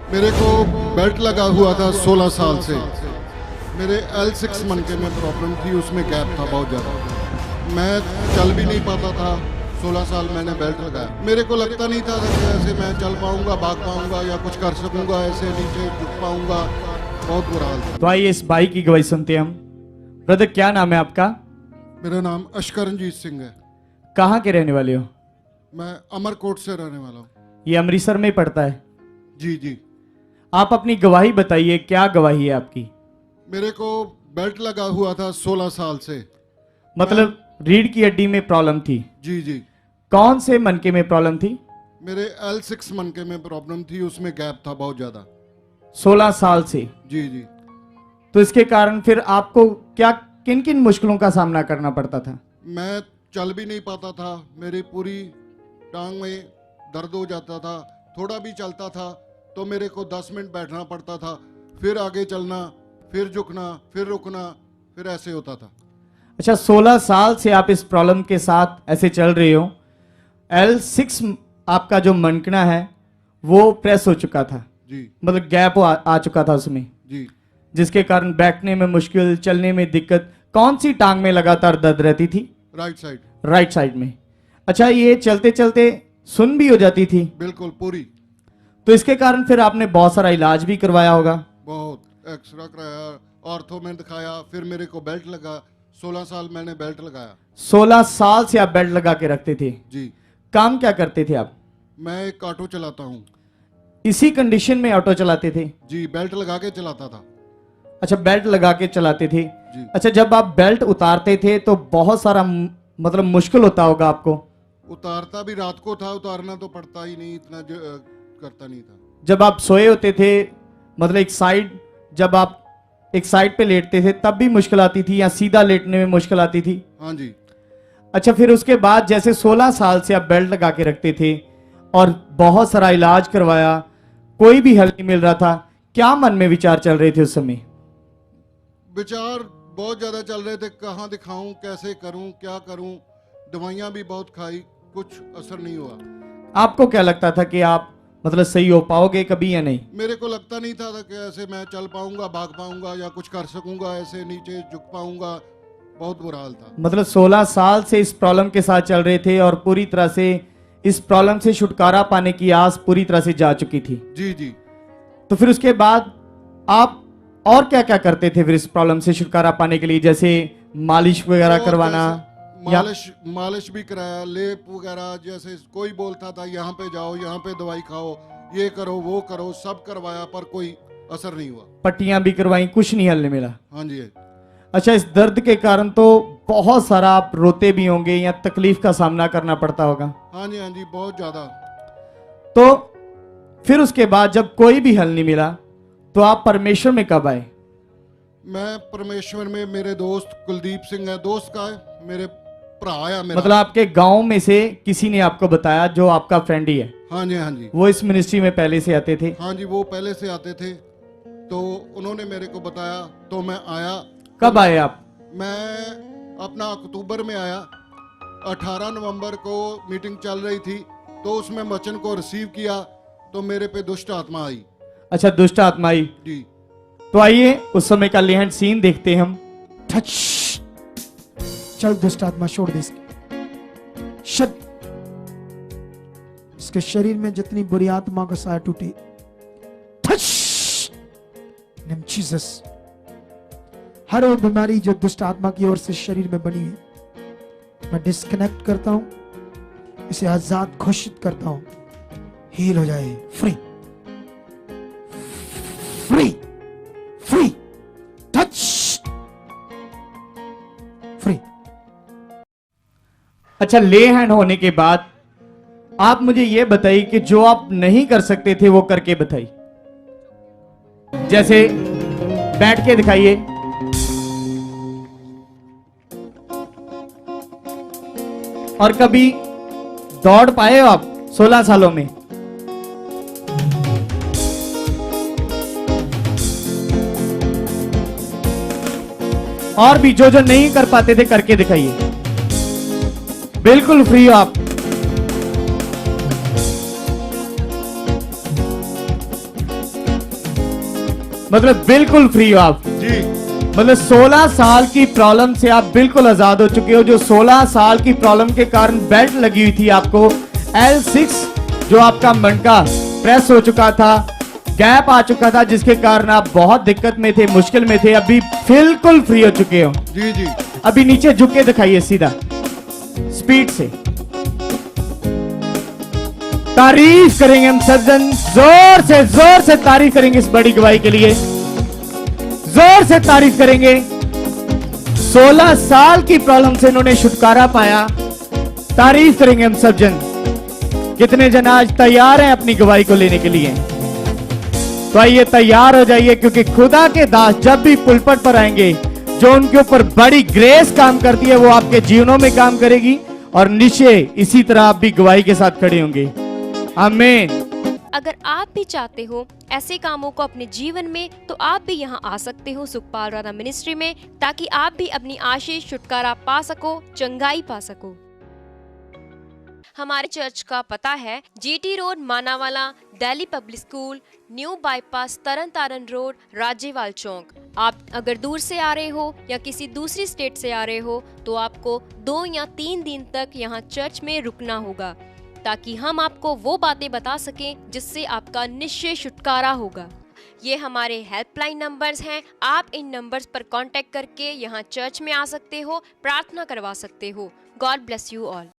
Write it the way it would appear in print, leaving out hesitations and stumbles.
मेरे को बेल्ट लगा हुआ था 16 साल से। मेरे L6 मनके में प्रॉब्लम थी, उसमें गैप था बहुत ज़्यादा। मैं चल भी नहीं पाता था। 16 साल मैंने बेल्ट लगाया। मेरे को लगता नहीं था कि ऐसे मैं चल पाऊंगा, भाग पाऊंगा या कुछ कर सकूंगा, ऐसे नीचे झुक पाऊंगा। बहुत बुरा हाल था। तो आइए इस भाई की गवाही सुनते हैं हम। ब्रदर, क्या नाम है आपका? मेरा नाम अशकरनजीत सिंह है। कहाँ के रहने वाले हो? मैं अमरकोट से रहने वाला हूँ। ये अमृतसर में पड़ता है। जी जी। आप अपनी गवाही बताइए, क्या गवाही है आपकी? मेरे को बेल्ट लगा हुआ था 16 साल से। मतलब रीढ़ की हड्डी में प्रॉब्लम थी? जी जी। कौन से मनके में प्रॉब्लम थी? मेरे L6 मनके में प्रॉब्लम थी, उसमें गैप था बहुत ज़्यादा। 16 साल से? जी जी। तो इसके कारण फिर आपको क्या किन किन मुश्किलों का सामना करना पड़ता था? मैं चल भी नहीं पाता था। मेरी पूरी टांग में दर्द हो जाता था। थोड़ा भी चलता था तो मेरे को 10 मिनट बैठना पड़ता था, फिर आगे चलना, फिर झुकना, फिर रुकना, फिर ऐसे होता था। अच्छा, 16 साल से आप इस प्रॉब्लम के साथ ऐसे चल रहे हो। L6 आपका जो मनकना है वो प्रेस हो चुका था, जी मतलब गैप आ चुका था उसमें, जी। जिसके कारण बैठने में मुश्किल, चलने में दिक्कत। कौन सी टांग में लगातार दर्द रहती थी? Right side. राइट साइड में। अच्छा, ये चलते चलते सुन भी हो जाती थी? बिल्कुल पूरी। तो इसके कारण फिर आपने बहुत सारा इलाज भी करवाया होगा? बहुत एक्सरा कराया, ऑर्थो में दिखाया, फिर मेरे को बेल्ट लगा। 16 साल मैंने बेल्ट लगाया। 16 साल से आप बेल्ट लगा के रखते थे? जी। काम क्या करते थे आप? मैं एक ऑटो चलाता हूँ। इसी कंडीशन में ऑटो चलाते थे? जी, बेल्ट लगा के चलाता था। अच्छा, बेल्ट लगा के चलाते थे। जी। अच्छा, जब आप बेल्ट उतारते थे तो बहुत सारा मतलब मुश्किल होता होगा आपको? उतारता भी रात को था, उतारना तो पड़ता ही नहीं, इतना करता नहीं था। जब आप सोए होते थे, मतलब जब आप एक साइड पे लेटते थे तब भी मुश्किल आती थी, या सीधा लेटने में मुश्किल आती थी? हाँ जी। अच्छा, फिर उसके बाद जैसे 16 साल से आप बेल्ट लगा के रखते थे और बहुत सारा इलाज करवाया, कोई भी हल नहीं मिल रहा था, क्या मन में विचार चल रहे थे उस समय? विचार बहुत ज्यादा चल रहे थे, कहाँ दिखाऊं, कैसे करूं, क्या करूं। दवाइयां भी बहुत खाई, कुछ असर नहीं हुआ। आपको क्या लगता था कि आप मतलब सही हो पाओगे कभी या नहीं? मेरे को लगता नहीं था कि ऐसे मैं चल पाऊंगा, भाग पाऊंगा या कुछ कर सकूंगा, ऐसे नीचे झुक पाऊंगा। बहुत बुरा हाल था। मतलब 16 साल से इस प्रॉब्लम के साथ चल रहे थे और पूरी तरह से इस प्रॉब्लम से छुटकारा पाने की आस पूरी तरह से जा चुकी थी। जी जी। तो फिर उसके बाद आप और क्या क्या करते थे फिर इस प्रॉब्लम से छुटकारा पाने के लिए? जैसे मालिश वगैरह और करवाना या मालिश भी कराया, लेप वगैरह। जैसे कोई बोलता था यहाँ पे जाओ, यहाँ पे दवाई खाओ, ये करो, वो करो, सब करवाया, पर कोई असर नहीं हुआ। पट्टियां भी करवाई, कुछ नहीं हल मिला? हाँ जी। अच्छा, इस दर्द के कारण तो बहुत सारा आप रोते भी होंगे या तकलीफ का सामना करना पड़ता होगा? हाँ जी, हाँ जी, बहुत ज्यादा। तो फिर उसके बाद जब कोई भी हल नहीं मिला तो आप परमेश्वर में कब आए? मैं परमेश्वर में, मेरे दोस्त कुलदीप सिंह है, दोस्त का है, मेरे भरा है मेरा। मतलब आपके गांव में से किसी ने आपको बताया, जो आपका फ्रेंड ही है? हाँ जी, हाँ जी। वो इस मिनिस्ट्री में पहले से आते थे? हाँ जी, वो पहले से आते थे, तो उन्होंने मेरे को बताया, तो मैं आया। कब आए आप? मैं अपना अक्टूबर में आया। 18 नवंबर को मीटिंग चल रही थी, तो उसमें वचन को रिसीव किया, तो मेरे पे दुष्ट आत्मा आई। अच्छा, दुष्ट आत्मा आई। जी। तो आइए उस समय का लेहन सीन देखते हैं हम। टच। चल दुष्ट आत्मा छोड़ दे इसके। शट। इसके शरीर में जितनी बुरी आत्मा का साया टूटी। टच। Name Jesus. हर वो बीमारी जो दुष्ट आत्मा की ओर से शरीर में बनी है, मैं डिस्कनेक्ट करता हूं, इसे आजाद घोषित करता हूं। हील हो जाए। Free free free. Touch. Free. अच्छा, ले हैंड होने के बाद आप मुझे यह बताइए कि जो आप नहीं कर सकते थे वो करके बताइए। जैसे बैठ के दिखाइए। और कभी दौड़ पाए हो आप 16 सालों में? और भी जो जो नहीं कर पाते थे करके दिखाइए। बिल्कुल फ्री हो आप। मतलब बिल्कुल फ्री हो आप। जी मतलब 16 साल की प्रॉब्लम से आप बिल्कुल आजाद हो चुके हो। जो 16 साल की प्रॉब्लम के कारण बेल्ट लगी हुई थी आपको, L6 जो आपका मणका प्रेस हो चुका था, गैप आ चुका था, जिसके कारण आप बहुत दिक्कत में थे, मुश्किल में थे, अभी बिल्कुल फ्री हो चुके हो। जी जी। अभी नीचे झुक के दिखाइए सीधा, स्पीड से। तारीफ करेंगे हम सज्जन, जोर से तारीफ करेंगे इस बड़ी गवाही के लिए, जोर से तारीफ करेंगे। 16 साल की प्रॉब्लम से इन्होंने छुटकारा पाया। तारीफ करेंगे हम सब जन। कितने जन आज तैयार हैं अपनी गवाही को लेने के लिए? तो आइए तैयार हो जाइए, क्योंकि खुदा के दास जब भी पुलपट पर आएंगे, जो उनके ऊपर बड़ी ग्रेस काम करती है वो आपके जीवनों में काम करेगी, और निश्चय इसी तरह आप भी गवाही के साथ खड़े होंगे। आमीन। अगर आप भी चाहते हो ऐसे कामों को अपने जीवन में, तो आप भी यहाँ आ सकते हो सुखपाल राणा मिनिस्ट्री में, ताकि आप भी अपनी आशीष छुटकारा पा सको, चंगाई पा सको। हमारे चर्च का पता है GT road Manawala, Delhi public school, new bypass, Tarn Taran road, Rajewal chowk. आप अगर दूर से आ रहे हो या किसी दूसरी स्टेट से आ रहे हो, तो आपको 2 या 3 दिन तक यहाँ चर्च में रुकना होगा, ताकि हम आपको वो बातें बता सकें जिससे आपका निश्चय छुटकारा होगा। ये हमारे हेल्पलाइन नंबर्स हैं। आप इन नंबर्स पर कांटेक्ट करके यहाँ चर्च में आ सकते हो, प्रार्थना करवा सकते हो। God bless you all.